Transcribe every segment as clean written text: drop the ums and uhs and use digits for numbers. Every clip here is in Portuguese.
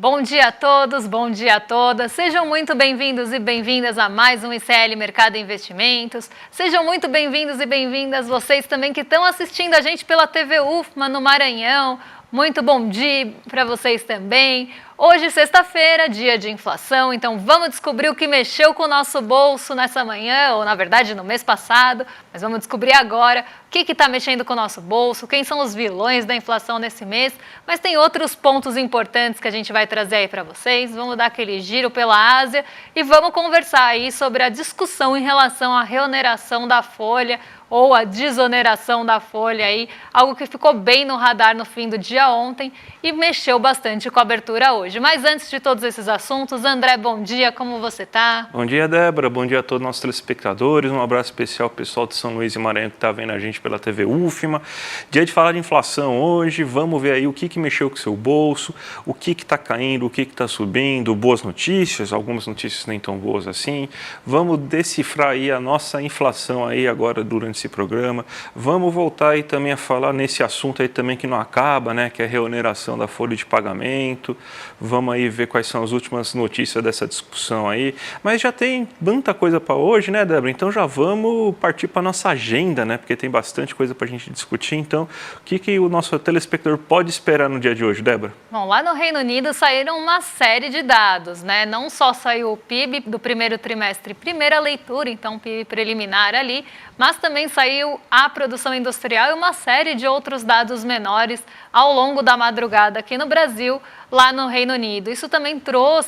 Bom dia a todos, bom dia a todas. Sejam muito bem-vindos e bem-vindas a mais um ICL Mercado e Investimentos. Sejam muito bem-vindos e bem-vindas vocês também que estão assistindo a gente pela TV UFMA no Maranhão. Muito bom dia para vocês também. Hoje, sexta-feira, dia de inflação, então vamos descobrir o que mexeu com o nosso bolso nessa manhã, ou na verdade no mês passado, mas vamos descobrir agora o que está mexendo com o nosso bolso, quem são os vilões da inflação nesse mês, mas tem outros pontos importantes que a gente vai trazer aí para vocês. Vamos dar aquele giro pela Ásia e vamos conversar aí sobre a discussão em relação à reoneração da folha, ou a desoneração da folha aí, algo que ficou bem no radar no fim do dia ontem e mexeu bastante com a abertura hoje. Mas antes de todos esses assuntos, André, bom dia, como você tá? Bom dia, Débora, bom dia a todos os nossos telespectadores, um abraço especial ao pessoal de São Luís e Maranhão que está vendo a gente pela TV UFMA. Dia de falar de inflação hoje, vamos ver aí o que mexeu com o seu bolso, o que está caindo, o que está subindo, boas notícias, algumas notícias nem tão boas assim. Vamos decifrar aí a nossa inflação aí agora durante esse programa. Vamos voltar aí também a falar nesse assunto aí também que não acaba, né, que é a reoneração da folha de pagamento. Vamos aí ver quais são as últimas notícias dessa discussão aí. Mas já tem muita coisa para hoje, né, Débora? Então já vamos partir para a nossa agenda, né, porque tem bastante coisa para a gente discutir. Então, o que o nosso telespectador pode esperar no dia de hoje, Débora? Bom, lá no Reino Unido saíram uma série de dados, né? Não só saiu o PIB do primeiro trimestre, primeira leitura, então PIB preliminar ali, mas também saiu a produção industrial e uma série de outros dados menores ao longo da madrugada aqui no Brasil, lá no Reino Unido. Isso também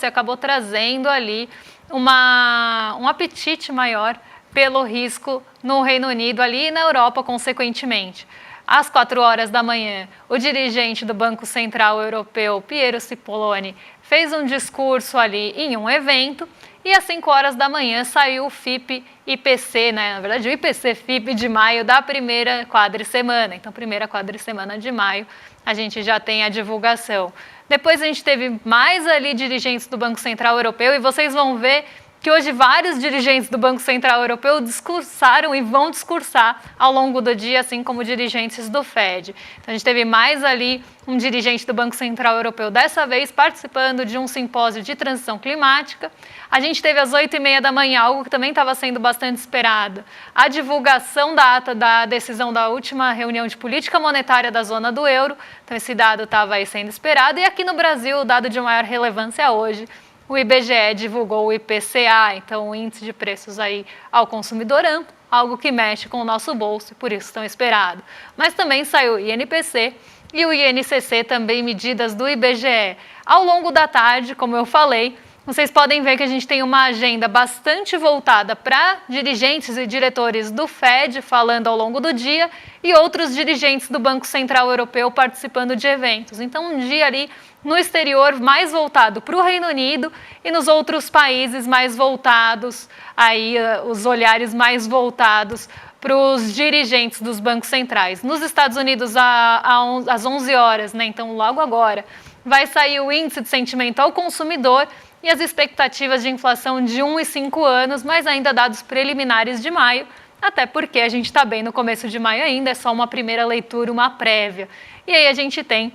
acabou trazendo ali um apetite maior pelo risco no Reino Unido ali e na Europa, consequentemente. Às 4 horas da manhã, o dirigente do Banco Central Europeu, Piero Cipollone, fez um discurso ali em um evento e às 5 horas da manhã saiu o FIPE-IPC, né? Na verdade o IPC-FIPE de maio da primeira quadricemana. Então, primeira quadricemana de maio, a gente já tem a divulgação. Depois a gente teve mais ali dirigentes do Banco Central Europeu e vocês vão ver que hoje vários dirigentes do Banco Central Europeu discursaram e vão discursar ao longo do dia, assim como dirigentes do FED. Então, a gente teve mais ali um dirigente do Banco Central Europeu, dessa vez participando de um simpósio de transição climática. A gente teve às 8h30 da manhã, algo que também estava sendo bastante esperado, a divulgação da ata da decisão da última reunião de política monetária da zona do euro. Então, esse dado estava aí sendo esperado. E aqui no Brasil, o dado de maior relevância hoje, o IBGE divulgou o IPCA, então o índice de preços aí ao consumidor amplo, algo que mexe com o nosso bolso e por isso tão esperado. Mas também saiu o INPC e o INCC, também medidas do IBGE. Ao longo da tarde, como eu falei, vocês podem ver que a gente tem uma agenda bastante voltada para dirigentes e diretores do FED falando ao longo do dia e outros dirigentes do Banco Central Europeu participando de eventos. Então, um dia ali no exterior mais voltado para o Reino Unido e nos outros países mais voltados, aí os olhares mais voltados para os dirigentes dos bancos centrais. Nos Estados Unidos, às 11 horas, né? Então logo agora, vai sair o índice de sentimento ao consumidor e as expectativas de inflação de 1 e 5 anos, mas ainda dados preliminares de maio, até porque a gente está bem no começo de maio ainda, é só uma primeira leitura, uma prévia. E aí a gente tem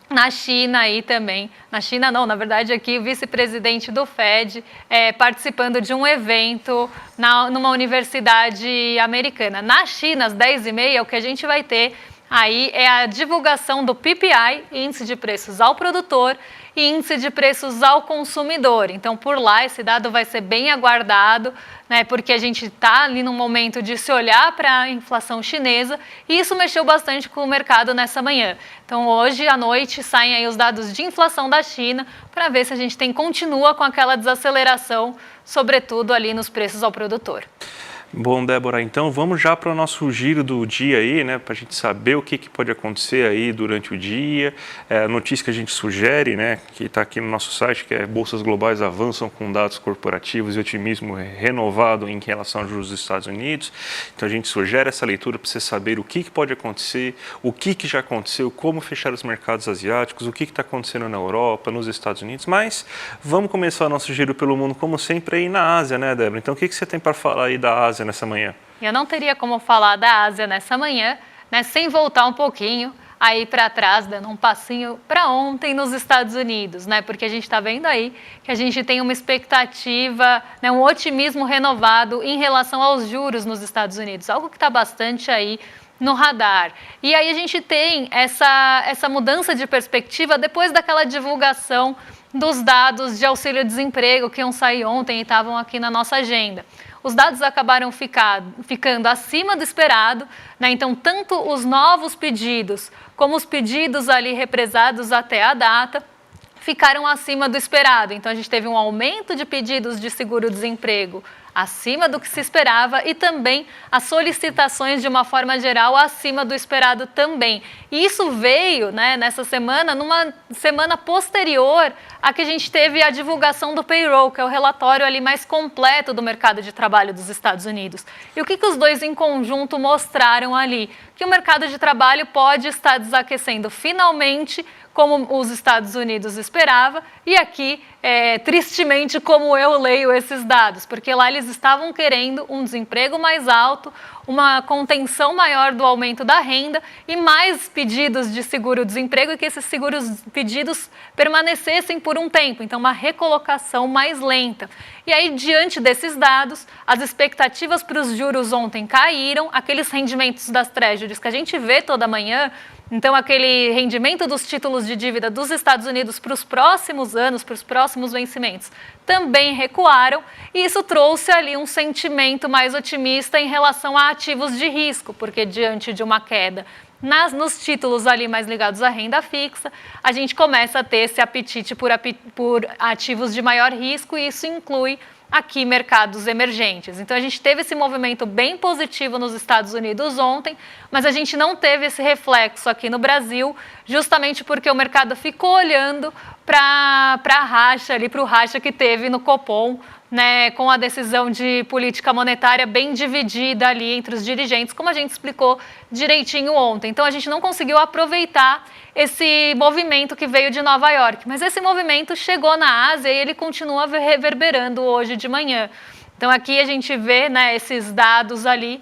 na China aí também, na China não, na verdade aqui o vice-presidente do FED participando de um evento numa universidade americana. Na China, às 10h30, o que a gente vai ter aí é a divulgação do PPI, Índice de Preços ao Produtor, e Índice de Preços ao Consumidor. Então, por lá, esse dado vai ser bem aguardado, né, porque a gente está ali num momento de se olhar para a inflação chinesa e isso mexeu bastante com o mercado nessa manhã. Então, hoje à noite saem aí os dados de inflação da China para ver se a gente continua com aquela desaceleração, sobretudo ali nos preços ao produtor. Bom, Débora, então vamos já para o nosso giro do dia aí, né, para a gente saber o que pode acontecer aí durante o dia. A notícia que a gente sugere, né, que está aqui no nosso site, que é bolsas globais avançam com dados corporativos e otimismo renovado em relação aos juros dos Estados Unidos. Então a gente sugere essa leitura para você saber o que pode acontecer, o que já aconteceu, como fechar os mercados asiáticos, o que está acontecendo na Europa, nos Estados Unidos. Mas vamos começar o nosso giro pelo mundo, como sempre, aí na Ásia, né, Débora? Então o que você tem para falar aí da Ásia nessa manhã? Eu não teria como falar da Ásia nessa manhã, né, sem voltar um pouquinho aí para trás, dando um passinho para ontem nos Estados Unidos, né? Porque a gente está vendo aí que a gente tem uma expectativa, né, um otimismo renovado em relação aos juros nos Estados Unidos, algo que está bastante aí no radar. E aí a gente tem essa mudança de perspectiva depois daquela divulgação dos dados de auxílio-desemprego que iam sair ontem e estavam aqui na nossa agenda. Os dados acabaram ficando acima do esperado, né? Então, tanto os novos pedidos como os pedidos ali represados até a data ficaram acima do esperado. Então, a gente teve um aumento de pedidos de seguro-desemprego acima do que se esperava e também as solicitações, de uma forma geral, acima do esperado também. E isso veio, né, nessa semana, numa semana posterior a que a gente teve a divulgação do payroll, que é o relatório ali mais completo do mercado de trabalho dos Estados Unidos. E o que os dois em conjunto mostraram ali? Que o mercado de trabalho pode estar desaquecendo finalmente, como os Estados Unidos esperava, e aqui, tristemente, como eu leio esses dados, porque lá eles estavam querendo um desemprego mais alto, uma contenção maior do aumento da renda e mais pedidos de seguro-desemprego, e que esses pedidos permanecessem por um tempo, então uma recolocação mais lenta. E aí, diante desses dados, as expectativas para os juros ontem caíram, aqueles rendimentos das treasuries que a gente vê toda manhã, então aquele rendimento dos títulos de dívida dos Estados Unidos para os próximos anos, para os próximos vencimentos, também recuaram, e isso trouxe ali um sentimento mais otimista em relação a ativos de risco, porque diante de uma queda nos títulos ali mais ligados à renda fixa, a gente começa a ter esse apetite por ativos de maior risco, e isso inclui aqui mercados emergentes. Então, a gente teve esse movimento bem positivo nos Estados Unidos ontem, mas a gente não teve esse reflexo aqui no Brasil, justamente porque o mercado ficou olhando para o racha que teve no Copom, né, com a decisão de política monetária bem dividida ali entre os dirigentes, como a gente explicou direitinho ontem. Então, a gente não conseguiu aproveitar esse movimento que veio de Nova York, mas esse movimento chegou na Ásia e ele continua reverberando hoje de manhã. Então, aqui a gente vê, né, esses dados ali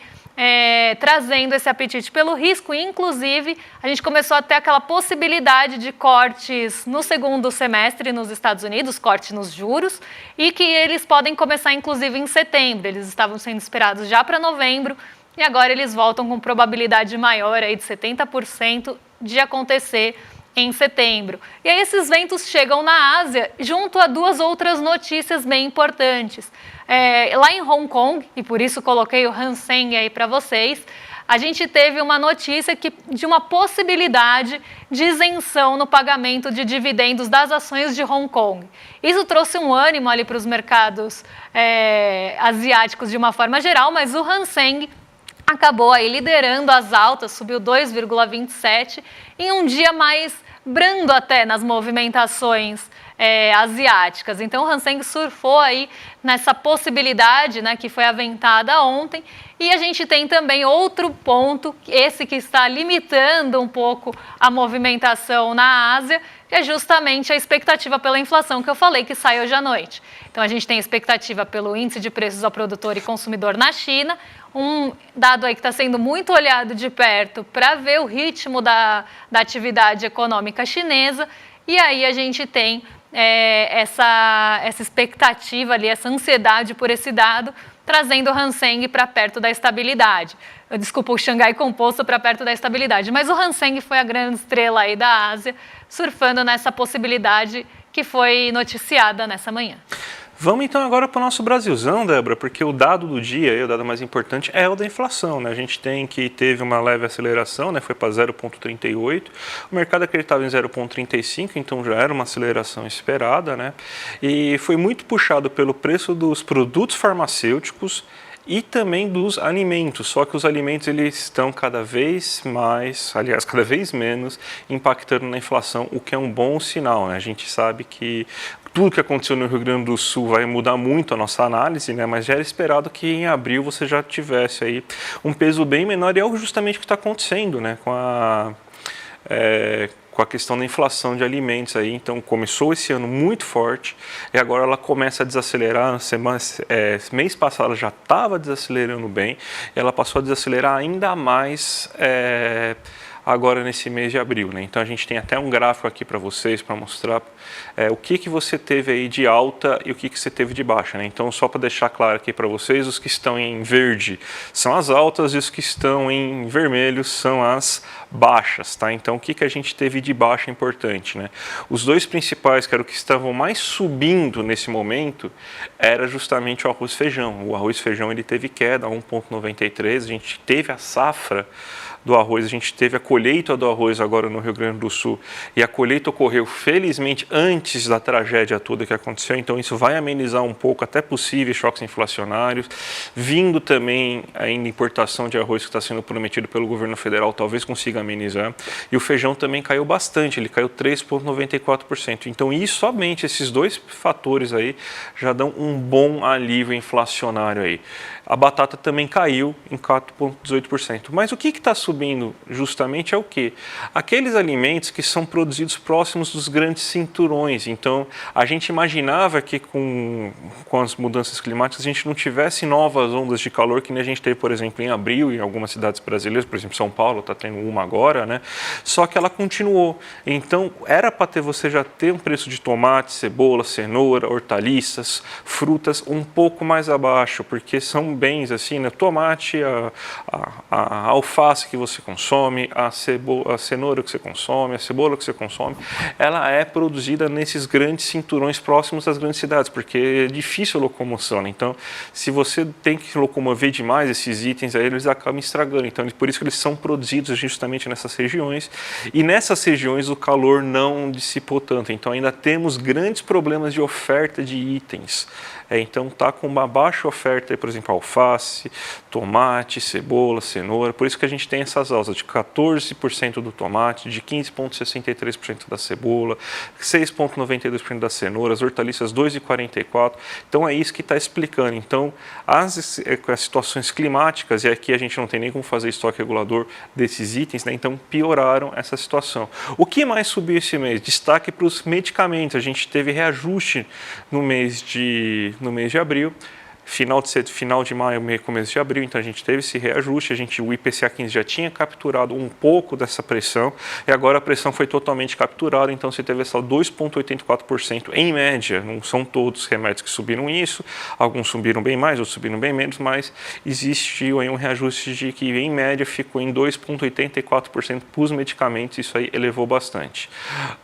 trazendo esse apetite pelo risco, e inclusive a gente começou a ter aquela possibilidade de cortes no segundo semestre nos Estados Unidos, corte nos juros, e que eles podem começar inclusive em setembro. Eles estavam sendo esperados já para novembro, e agora eles voltam com probabilidade maior aí de 70% de acontecer em setembro. E aí esses ventos chegam na Ásia junto a duas outras notícias bem importantes. Lá em Hong Kong, e por isso coloquei o Hang Seng aí para vocês, a gente teve uma notícia de uma possibilidade de isenção no pagamento de dividendos das ações de Hong Kong. Isso trouxe um ânimo ali para os mercados asiáticos de uma forma geral, mas o Hang Seng acabou aí liderando as altas, subiu 2,27 em um dia mais brando até nas movimentações asiáticas. Então, o Hang Seng surfou aí nessa possibilidade, né, que foi aventada ontem. E a gente tem também outro ponto, esse que está limitando um pouco a movimentação na Ásia, que é justamente a expectativa pela inflação que eu falei que sai hoje à noite. Então, a gente tem expectativa pelo índice de preços ao produtor e consumidor na China, um dado aí que está sendo muito olhado de perto para ver o ritmo da atividade econômica chinesa, e aí a gente tem essa expectativa ali, essa ansiedade por esse dado, trazendo o Hang Seng para perto da estabilidade. Desculpa, o Xangai Composto para perto da estabilidade, mas o Hang Seng foi a grande estrela aí da Ásia, surfando nessa possibilidade que foi noticiada nessa manhã. Vamos então agora para o nosso Brasilzão, Débora, porque o dado do dia, o dado mais importante, é o da inflação, né? A gente tem que teve uma leve aceleração, né? Foi para 0,38, o mercado acreditava em 0,35, então já era uma aceleração esperada, né? E foi muito puxado pelo preço dos produtos farmacêuticos e também dos alimentos, só que os alimentos eles estão cada vez mais, aliás, cada vez menos, impactando na inflação, o que é um bom sinal, né? A gente sabe que tudo que aconteceu no Rio Grande do Sul vai mudar muito a nossa análise, né? Mas já era esperado que em abril você já tivesse aí um peso bem menor, e é justamente o que está acontecendo, né? Com a questão da inflação de alimentos aí. Então começou esse ano muito forte e agora ela começa a desacelerar. Mês passado ela já estava desacelerando bem, ela passou a desacelerar ainda mais agora nesse mês de abril, né? Então a gente tem até um gráfico aqui para vocês, para mostrar o que você teve aí de alta e o que você teve de baixa, né? Então só para deixar claro aqui para vocês, os que estão em verde são as altas e os que estão em vermelho são as baixas, tá? Então o que a gente teve de baixa importante, né? Os dois principais, que eram os que estavam mais subindo nesse momento, era justamente o arroz e feijão. O arroz e feijão ele teve queda, 1,93, a gente teve a safra do arroz, a gente teve a colheita do arroz agora no Rio Grande do Sul, e a colheita ocorreu felizmente antes da tragédia toda que aconteceu, então isso vai amenizar um pouco até possíveis choques inflacionários, vindo também ainda importação de arroz que está sendo prometido pelo governo federal, talvez consiga amenizar, e o feijão também caiu bastante, ele caiu 3,94%, então somente esses dois fatores aí já dão um bom alívio inflacionário aí. A batata também caiu em 4,18%. Mas o que está subindo justamente é o quê? Aqueles alimentos que são produzidos próximos dos grandes cinturões. Então, a gente imaginava que com as mudanças climáticas a gente não tivesse novas ondas de calor que nem a gente teve, por exemplo, em abril em algumas cidades brasileiras, por exemplo, São Paulo está tendo uma agora, né? Só que ela continuou. Então, era para você já ter um preço de tomate, cebola, cenoura, hortaliças, frutas um pouco mais abaixo, porque são bens assim, né? Tomate, a alface que você consome, a cenoura que você consome, a cebola que você consome, ela é produzida nesses grandes cinturões próximos às grandes cidades, porque é difícil a locomoção, né? Então, se você tem que locomover demais esses itens, aí eles acabam estragando. Então, por isso que eles são produzidos justamente nessas regiões, e nessas regiões o calor não dissipou tanto. Então, ainda temos grandes problemas de oferta de itens. Então está com uma baixa oferta, por exemplo, alface, tomate, cebola, cenoura. Por isso que a gente tem essas altas de 14% do tomate, de 15,63% da cebola, 6,92% das cenouras, hortaliças 2,44%. Então é isso que está explicando. Então as situações climáticas, e aqui a gente não tem nem como fazer estoque regulador desses itens, né? Então pioraram essa situação. O que mais subiu esse mês? Destaque para os medicamentos. A gente teve reajuste no mês de abril, final de maio, começo de abril, então a gente teve esse reajuste, o IPCA 15 já tinha capturado um pouco dessa pressão, e agora a pressão foi totalmente capturada, então você teve essa 2,84% em média, não são todos os remédios que subiram isso, alguns subiram bem mais, outros subiram bem menos, mas existiu aí um reajuste de que em média ficou em 2,84% para os medicamentos, isso aí elevou bastante.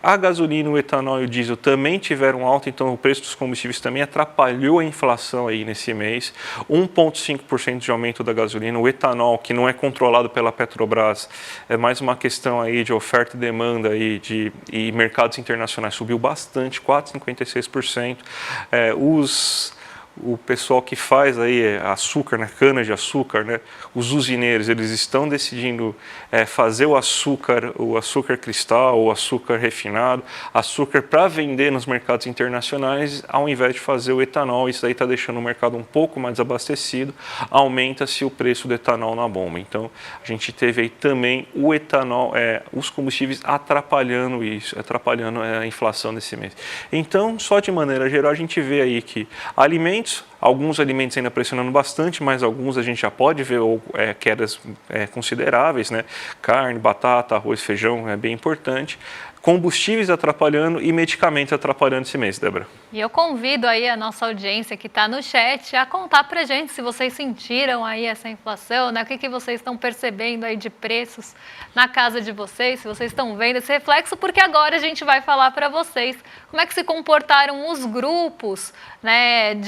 A gasolina, o etanol e o diesel também tiveram alta, então o preço dos combustíveis também atrapalhou a inflação aí nesse mês, 1,5% de aumento da gasolina, o etanol, que não é controlado pela Petrobras, é mais uma questão aí de oferta e demanda aí e mercados internacionais, subiu bastante, 4,56%, o pessoal que faz aí açúcar, né, cana de açúcar, né, os usineiros, eles estão decidindo fazer o açúcar cristal, o açúcar refinado, açúcar para vender nos mercados internacionais, ao invés de fazer o etanol. Isso aí está deixando o mercado um pouco mais abastecido, aumenta-se o preço do etanol na bomba. Então, a gente teve aí também o etanol, os combustíveis atrapalhando a inflação nesse mês. Então, só de maneira geral, a gente vê aí que alguns alimentos ainda pressionando bastante, mas alguns a gente já pode ver quedas consideráveis, né? Carne, batata, arroz, feijão, é bem importante. Combustíveis atrapalhando e medicamentos atrapalhando esse mês, Débora. E eu convido aí a nossa audiência que está no chat a contar pra gente se vocês sentiram aí essa inflação, né? O que vocês estão percebendo aí de preços na casa de vocês, se vocês estão vendo esse reflexo, porque agora a gente vai falar para vocês como é que se comportaram os grupos, né?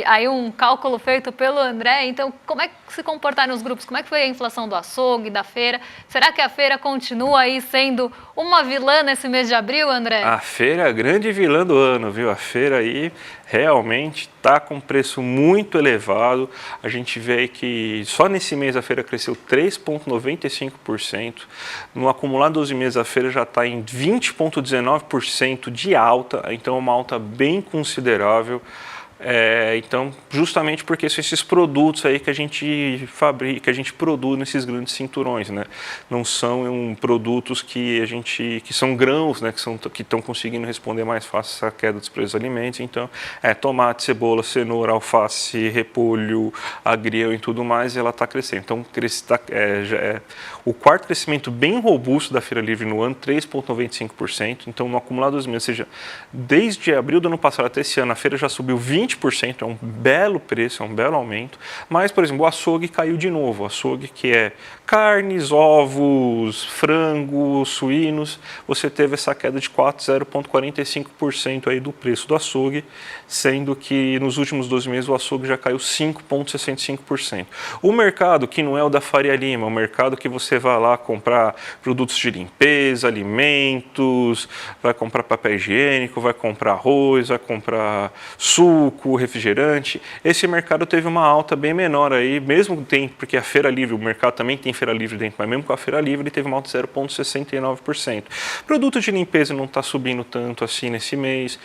Aí um cálculo feito pelo André, então como é que se comportaram os grupos? Como é que foi a inflação do açougue, da feira? Será que a feira continua aí sendo uma vilã nesse mês de abril, André? A feira é a grande vilã do ano, viu? A feira aí realmente está com preço muito elevado. A gente vê aí que só nesse mês a feira cresceu 3,95%. No acumulado 12 meses a feira já está em 20,19% de alta, então é uma alta bem considerável. Então, justamente porque são esses produtos aí que a gente fabrica, que a gente produz nesses grandes cinturões, né? Não são produtos que são grãos, né? Que estão conseguindo responder mais fácil essa queda dos preços dos alimentos. Então, tomate, cebola, cenoura, alface, repolho, agrião e tudo mais, ela está crescendo. Então, o quarto crescimento bem robusto da Feira Livre no ano, 3,95%. Então, no acumulado dos meses, ou seja, desde abril do ano passado até esse ano, a feira já subiu 20%, é um belo preço, é um belo aumento. Mas, por exemplo, o açougue caiu de novo. O açougue, que é carnes, ovos, frango, suínos, você teve essa queda de 0,45% aí do preço do açougue, sendo que nos últimos 12 meses o açougue já caiu 5,65%. O mercado, que não é o da Faria Lima, o mercado que você vai lá comprar produtos de limpeza, alimentos, vai comprar papel higiênico, vai comprar arroz, vai comprar suco, refrigerante, esse mercado teve uma alta bem menor aí, mesmo porque a Feira Livre, o mercado também tem Feira Livre dentro, mas mesmo com a Feira Livre ele teve uma alta de 0,69%. Produto de limpeza não está subindo tanto assim nesse mês,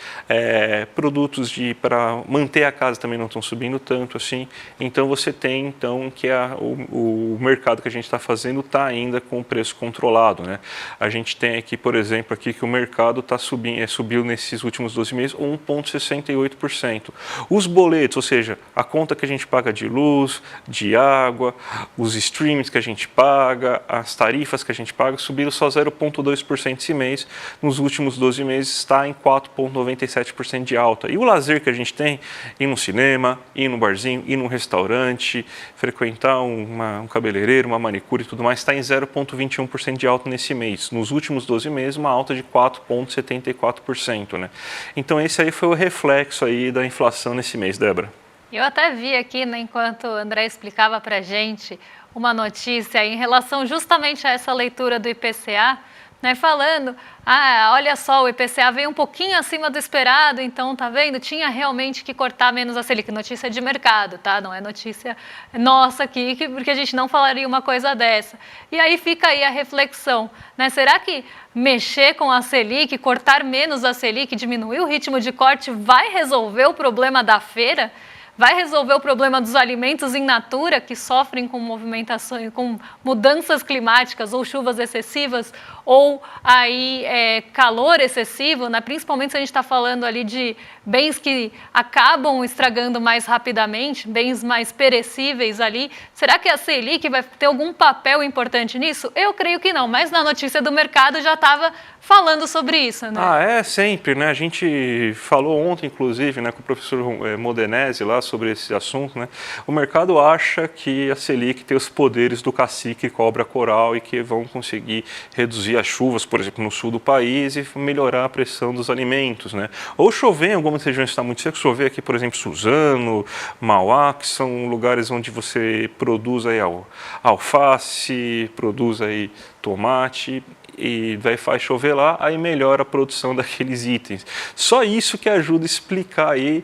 produtos para manter a casa também não estão subindo tanto assim, então você tem que o mercado que a gente está fazendo está ainda com o preço controlado, né? A gente tem aqui, por exemplo, que o mercado subiu nesses últimos 12 meses 1,68%. Os boletos, ou seja, a conta que a gente paga de luz, de água, os streams que a gente paga, as tarifas que a gente paga, subiram só 0,2% esse mês. Nos últimos 12 meses está em 4,97% de alta. E o lazer que a gente tem, ir no cinema, ir no barzinho, ir num restaurante, frequentar um cabeleireiro, uma manicure e tudo mais, está em 0,21% de alta nesse mês. Nos últimos 12 meses, uma alta de 4,74%, né? Então esse aí foi o reflexo aí da inflação nesse mês, Débora. Eu até vi aqui, né, enquanto o André explicava para a gente, uma notícia em relação justamente a essa leitura do IPCA, né, falando, olha só, o IPCA veio um pouquinho acima do esperado, então, tá vendo, tinha realmente que cortar menos a Selic. Notícia de mercado, tá? Não é notícia nossa aqui, porque a gente não falaria uma coisa dessa. E aí fica aí a reflexão, né? Será que mexer com a Selic, cortar menos a Selic, diminuir o ritmo de corte, vai resolver o problema da feira? Vai resolver o problema dos alimentos in natura que sofrem com movimentações, com mudanças climáticas ou chuvas excessivas ou aí calor excessivo, né? Principalmente se a gente está falando ali de bens que acabam estragando mais rapidamente, bens mais perecíveis ali. Será que a Selic vai ter algum papel importante nisso? Eu creio que não, mas na notícia do mercado já estava falando sobre isso, né? Sempre, né? A gente falou ontem, inclusive, né, com o professor Modenese lá sobre esse assunto, né? O mercado acha que a Selic tem os poderes do cacique cobra coral e que vão conseguir reduzir as chuvas, por exemplo, no sul do país e melhorar a pressão dos alimentos, né? Ou chover em algumas regiões que está muito seco, chover aqui, por exemplo, Suzano, Mauá, que são lugares onde você produz aí alface, produz aí tomate e faz chover lá, aí melhora a produção daqueles itens. Só isso que ajuda a explicar aí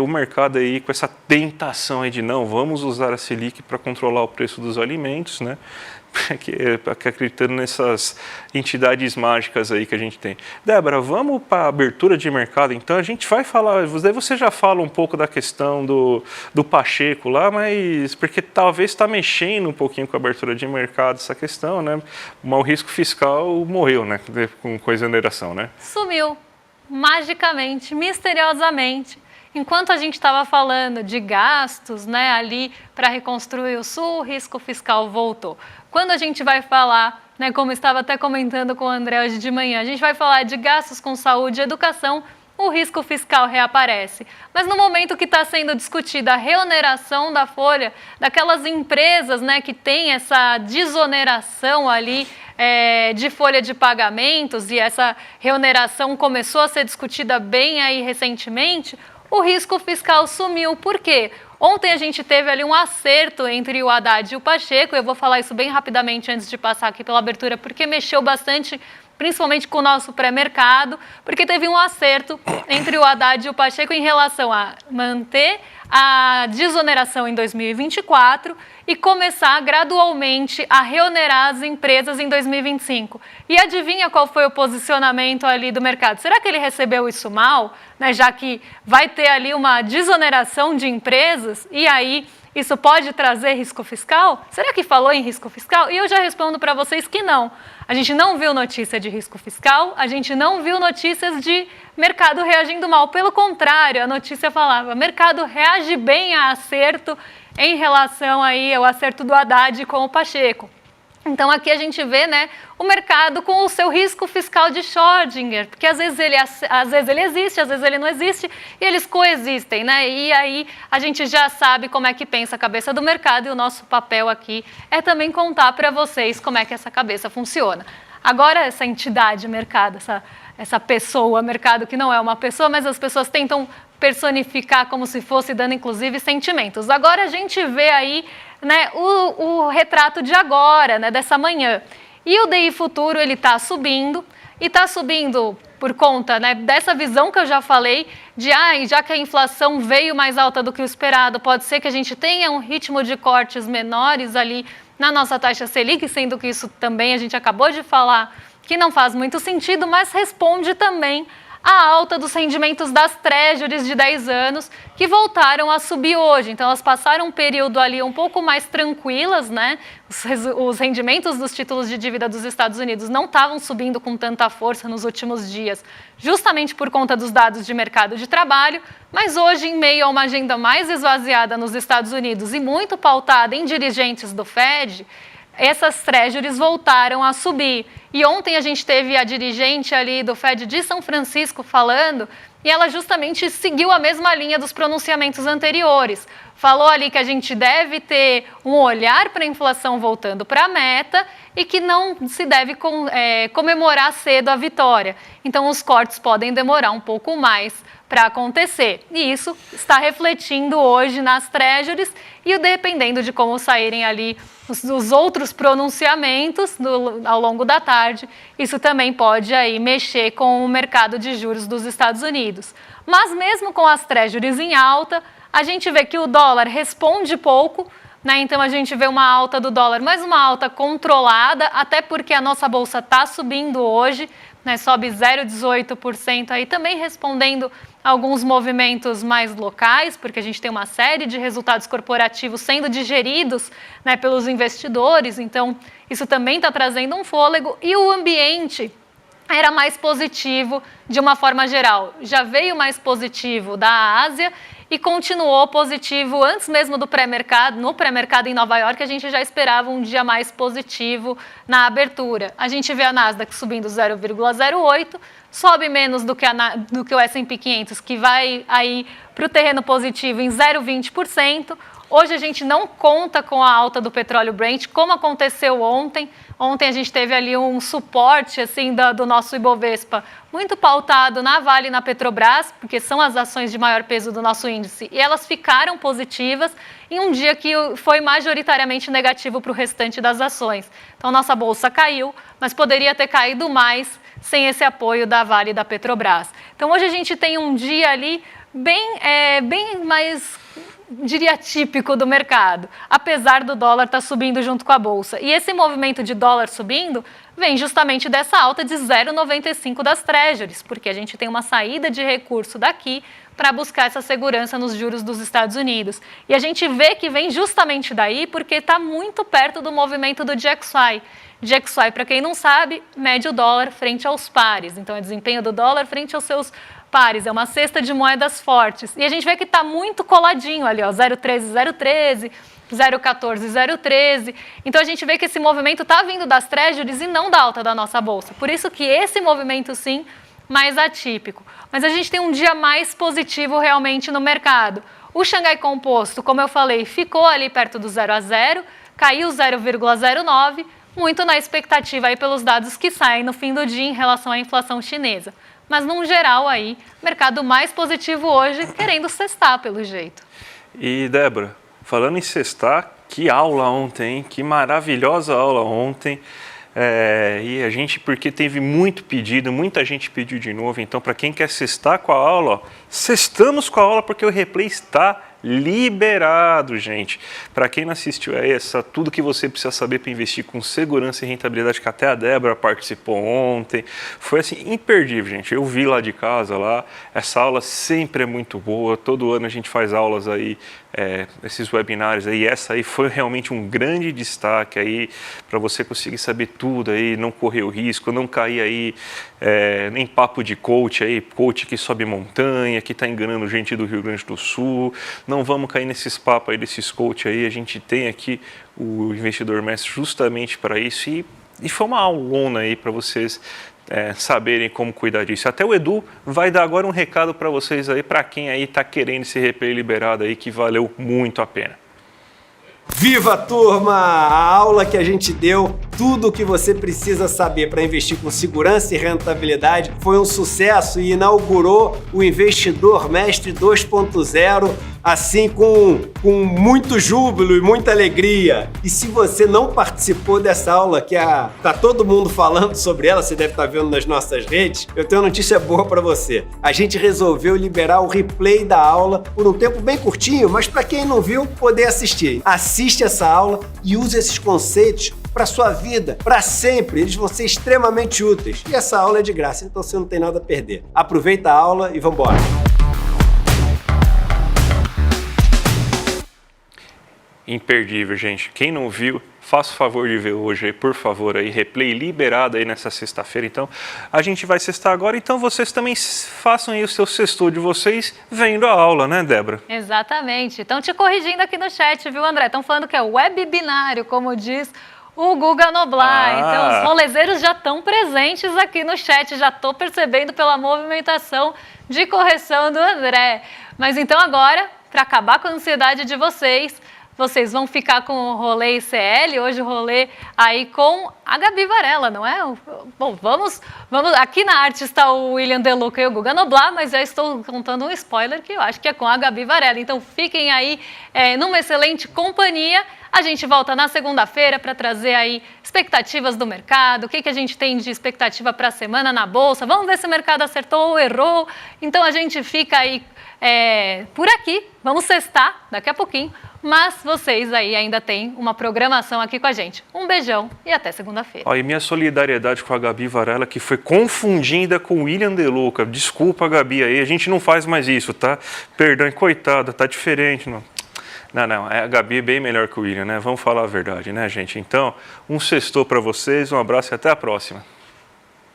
o mercado aí com essa tentação aí de não, vamos usar a Selic para controlar o preço dos alimentos, né? Acreditando nessas entidades mágicas aí que a gente tem. Débora, vamos para a abertura de mercado, então a gente vai falar, daí você já fala um pouco da questão do Pacheco lá, mas porque talvez está mexendo um pouquinho com a abertura de mercado essa questão, né? Mas o risco fiscal morreu, né? Com exoneração, né? Sumiu, magicamente, misteriosamente. Enquanto a gente estava falando de gastos, né, ali para reconstruir o Sul, o risco fiscal voltou. Quando a gente vai falar, né, como estava até comentando com o André hoje de manhã, a gente vai falar de gastos com saúde e educação, o risco fiscal reaparece. Mas no momento que está sendo discutida a reoneração da folha, daquelas empresas, né, que tem essa desoneração ali de folha de pagamentos, e essa reoneração começou a ser discutida bem aí recentemente, o risco fiscal sumiu. Por quê? Ontem a gente teve ali um acerto entre o Haddad e o Pacheco, eu vou falar isso bem rapidamente antes de passar aqui pela abertura, porque mexeu bastante principalmente com o nosso pré-mercado, porque teve um acerto entre o Haddad e o Pacheco em relação a manter a desoneração em 2024 e começar gradualmente a reonerar as empresas em 2025. E adivinha qual foi o posicionamento ali do mercado? Será que ele recebeu isso mal, né, já que vai ter ali uma desoneração de empresas e aí isso pode trazer risco fiscal? Será que falou em risco fiscal? E eu já respondo para vocês que não. A gente não viu notícia de risco fiscal, a gente não viu notícias de mercado reagindo mal. Pelo contrário, a notícia falava, mercado reage bem a acerto em relação aí ao acerto do Haddad com o Pacheco. Então aqui a gente vê, né, o mercado com o seu risco fiscal de Schrödinger, porque às vezes ele existe, às vezes ele não existe, e eles coexistem, né? E aí a gente já sabe como é que pensa a cabeça do mercado, e o nosso papel aqui é também contar para vocês como é que essa cabeça funciona. Agora essa entidade mercado, essa pessoa mercado que não é uma pessoa, mas as pessoas tentam personificar como se fosse dando inclusive sentimentos. Agora a gente vê aí, né, o retrato de agora, né, dessa manhã. E o DI futuro ele está subindo, e está subindo por conta, né, dessa visão que eu já falei, de já que a inflação veio mais alta do que o esperado, pode ser que a gente tenha um ritmo de cortes menores ali na nossa taxa Selic, sendo que isso também a gente acabou de falar que não faz muito sentido, mas responde também a alta dos rendimentos das Treasuries de 10 anos, que voltaram a subir hoje. Então, elas passaram um período ali um pouco mais tranquilas, né? Os rendimentos dos títulos de dívida dos Estados Unidos não estavam subindo com tanta força nos últimos dias, justamente por conta dos dados de mercado de trabalho, mas hoje, em meio a uma agenda mais esvaziada nos Estados Unidos e muito pautada em dirigentes do Fed, essas treasuries voltaram a subir. E ontem a gente teve a dirigente ali do Fed de São Francisco falando, e ela justamente seguiu a mesma linha dos pronunciamentos anteriores. Falou ali que a gente deve ter um olhar para a inflação voltando para a meta e que não se deve comemorar cedo a vitória. Então, os cortes podem demorar um pouco mais para acontecer. E isso está refletindo hoje nas treasuries e dependendo de como saírem ali os outros pronunciamentos ao longo da tarde, isso também pode aí mexer com o mercado de juros dos Estados Unidos. Mas mesmo com as treasuries em alta, a gente vê que o dólar responde pouco, né? Então a gente vê uma alta do dólar, mas uma alta controlada, até porque a nossa bolsa está subindo hoje, né? Sobe 0,18% aí, também respondendo a alguns movimentos mais locais, porque a gente tem uma série de resultados corporativos sendo digeridos, né, pelos investidores, então isso também está trazendo um fôlego, e o ambiente era mais positivo de uma forma geral. Já veio mais positivo da Ásia e continuou positivo antes mesmo do pré-mercado. No pré-mercado em Nova York, a gente já esperava um dia mais positivo na abertura. A gente vê a Nasdaq subindo 0,08%, sobe menos do que o S&P 500, que vai aí para o terreno positivo em 0,20%. Hoje a gente não conta com a alta do petróleo Brent, como aconteceu ontem. Ontem a gente teve ali um suporte assim, do nosso Ibovespa, muito pautado na Vale e na Petrobras, porque são as ações de maior peso do nosso índice, e elas ficaram positivas em um dia que foi majoritariamente negativo para o restante das ações. Então, nossa bolsa caiu, mas poderia ter caído mais sem esse apoio da Vale e da Petrobras. Então, hoje a gente tem um dia ali bem mais, diria, típico do mercado, apesar do dólar estar subindo junto com a bolsa. E esse movimento de dólar subindo vem justamente dessa alta de 0,95 das treasuries, porque a gente tem uma saída de recurso daqui para buscar essa segurança nos juros dos Estados Unidos. E a gente vê que vem justamente daí porque está muito perto do movimento do DXY. DXY, para quem não sabe, mede o dólar frente aos pares. Então, é desempenho do dólar frente aos seus pares. É uma cesta de moedas fortes. E a gente vê que está muito coladinho ali, ó, 0,13, 0,14, 0,13. Então, a gente vê que esse movimento está vindo das treasuries e não da alta da nossa bolsa. Por isso que esse movimento, sim, mais atípico. Mas a gente tem um dia mais positivo realmente no mercado. O Xangai Composto, como eu falei, ficou ali perto do 0 a 0, caiu 0,09, muito na expectativa aí pelos dados que saem no fim do dia em relação à inflação chinesa. Mas, num geral, aí, mercado mais positivo hoje, querendo cestar, pelo jeito. E, Débora, falando em cestar, que aula ontem, hein? Que maravilhosa aula ontem. E a gente, porque teve muito pedido, muita gente pediu de novo, então para quem quer sextar com a aula, ó, sextamos com a aula porque o replay está liberado, gente. Para quem não assistiu a essa, tudo que você precisa saber para investir com segurança e rentabilidade, que até a Débora participou ontem, foi assim, imperdível, gente. Eu vi lá de casa, lá, essa aula sempre é muito boa, todo ano a gente faz aulas aí, esses webinários aí, essa aí foi realmente um grande destaque aí, para você conseguir saber tudo aí, não correr o risco, não cair aí nem papo de coach aí, coach que sobe montanha, que está enganando gente do Rio Grande do Sul. Não vamos cair nesses papos aí desses coach aí, a gente tem aqui o Investidor Mestre justamente para isso e foi uma aulona aí para vocês saberem como cuidar disso. Até o Edu vai dar agora um recado para vocês aí, para quem aí está querendo esse replay liberado aí, que valeu muito a pena. Viva, turma! A aula que a gente deu, tudo o que você precisa saber para investir com segurança e rentabilidade, foi um sucesso e inaugurou o Investidor Mestre 2.0, assim com muito júbilo e muita alegria. E se você não participou dessa aula, que tá todo mundo falando sobre ela, você deve estar vendo nas nossas redes, eu tenho uma notícia boa para você. A gente resolveu liberar o replay da aula por um tempo bem curtinho, mas para quem não viu, poder assistir. Assiste essa aula e use esses conceitos para sua vida, para sempre. Eles vão ser extremamente úteis. E essa aula é de graça, então você não tem nada a perder. Aproveita a aula e vamos embora. Imperdível, gente. Quem não viu, faça o favor de ver hoje aí, por favor, aí, replay liberado aí nessa sexta-feira. Então, a gente vai sextar agora, então vocês também façam aí o seu sextou de vocês vendo a aula, né, Débora? Exatamente. Estão te corrigindo aqui no chat, viu, André? Estão falando que é web binário, como diz o Guga Noblar. Então, os rolezeiros já estão presentes aqui no chat, já estou percebendo pela movimentação de correção do André. Mas então agora, para acabar com a ansiedade de vocês vão ficar com o rolê ICL, hoje o rolê aí com a Gabi Varela, não é? Bom, vamos, aqui na arte está o William De Luca e o Guga Noblar, mas já estou contando um spoiler que eu acho que é com a Gabi Varela. Então fiquem aí numa excelente companhia. A gente volta na segunda-feira para trazer aí expectativas do mercado, o que a gente tem de expectativa para a semana na Bolsa. Vamos ver se o mercado acertou ou errou. Então a gente fica aí por aqui, vamos sextar daqui a pouquinho, mas vocês aí ainda têm uma programação aqui com a gente. Um beijão e até segunda-feira. E minha solidariedade com a Gabi Varela, que foi confundida com o William De Luca. Desculpa, Gabi, aí a gente não faz mais isso, tá? Perdão, coitada, tá diferente, não. Não, a Gabi é bem melhor que o William, né? Vamos falar a verdade, né, gente? Então, um sextou para vocês, um abraço e até a próxima.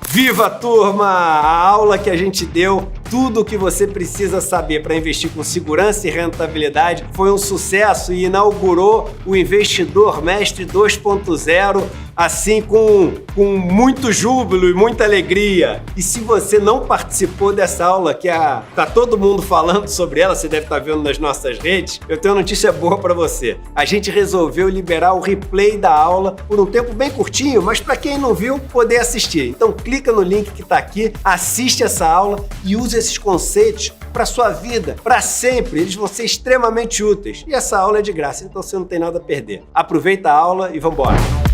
Viva, turma! A aula que a gente deu, tudo o que você precisa saber para investir com segurança e rentabilidade, foi um sucesso e inaugurou o Investidor Mestre 2.0, assim com muito júbilo e muita alegria. E se você não participou dessa aula, que tá todo mundo falando sobre ela, você deve estar vendo nas nossas redes, eu tenho uma notícia boa para você. A gente resolveu liberar o replay da aula por um tempo bem curtinho, mas para quem não viu, poder assistir. Então clica no link que está aqui, assiste essa aula e use esses conceitos para sua vida, para sempre. Eles vão ser extremamente úteis. E essa aula é de graça, então você não tem nada a perder. Aproveita a aula e vamos embora.